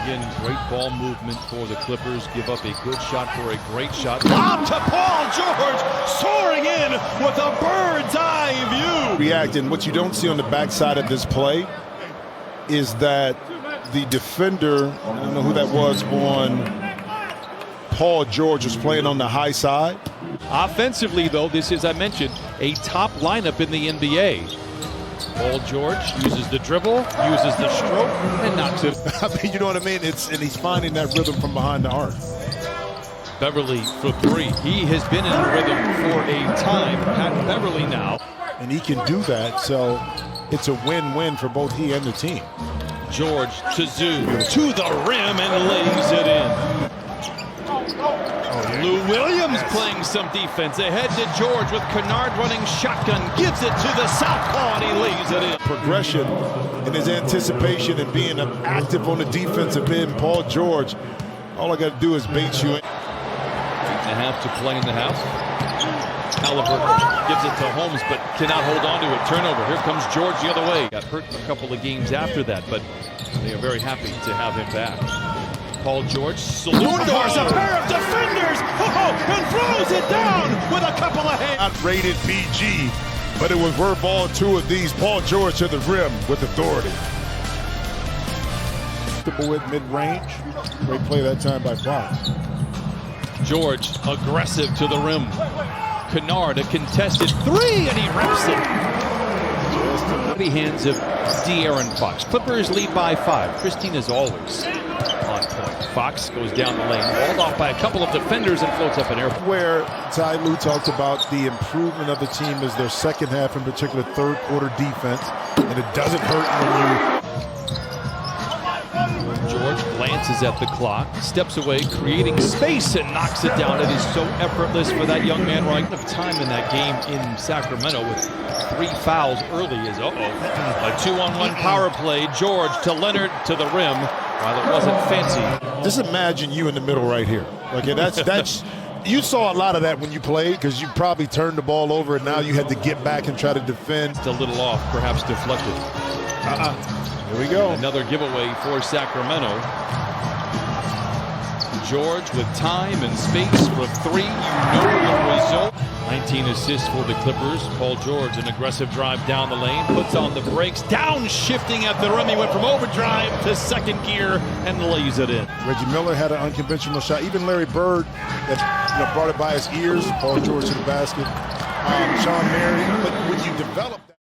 Again, great ball movement for the Clippers. Give up a good shot for a great shot. Lob to Paul George, soaring in with a bird's eye view. Reacting. What you don't see on the backside of this play is that the defender, I don't know who that was, on Paul George, was playing on the high side. Offensively, though, this is, I mentioned, a top lineup in the NBA. Paul George uses the dribble, uses the stroke, and knocks it. I mean, you know what I mean? And he's finding that rhythm from behind the arc. Beverly for three. He has been in a rhythm for a time. Pat Beverly now. And he can do that, so it's a win-win for both he and the team. George to Zoo, to the rim, and lays it in. Lou Williams playing some defense. Ahead to George with Kennard running shotgun. Gives it to the southpaw, and he lays it in. Progression in his anticipation and being active on the defensive end. Paul George, all I got to do is bait you in. 8.5 to play in the house. Halliburton gives it to Holmes, but cannot hold on to it. Turnover. Here comes George the other way. Got hurt a couple of games after that, but they are very happy to have him back. Paul George, saloon doors, a pair of defenders, and throws it down with a couple of hands. Not rated PG, but it was worth all two of these. Paul George to the rim with authority. At mid-range, great play that time by Fox. George aggressive to the rim. Kennard, a contested three, and he rips it. The hands of De'Aaron Fox. Clippers lead by 5. Christine is always on point. Fox goes down the lane, walled off by a couple of defenders and floats up in air. Where Ty Lue talked about the improvement of the team is their second half, in particular third quarter defense, and it doesn't hurt when you... George glances at the clock, steps away, creating space, and knocks it down. It is so effortless for that young man. Right of time in that game in Sacramento with 3 fouls early is a 2-on-1 power play. George to Leonard to the rim, while it wasn't fancy. Just imagine you in the middle right here. Okay, that's you saw a lot of that when you played, because you probably turned the ball over and now you had to get back and try to defend. Just a little off, perhaps deflected. Here we go. Another giveaway for Sacramento. George with time and space for 3. You know the result. 19 assists for the Clippers. Paul George, an aggressive drive down the lane, puts on the brakes, downshifting at the rim. He went from overdrive to second gear and lays it in. Reggie Miller had an unconventional shot. Even Larry Bird that brought it by his ears. Paul George to the basket. Sean Mary. But when you develop that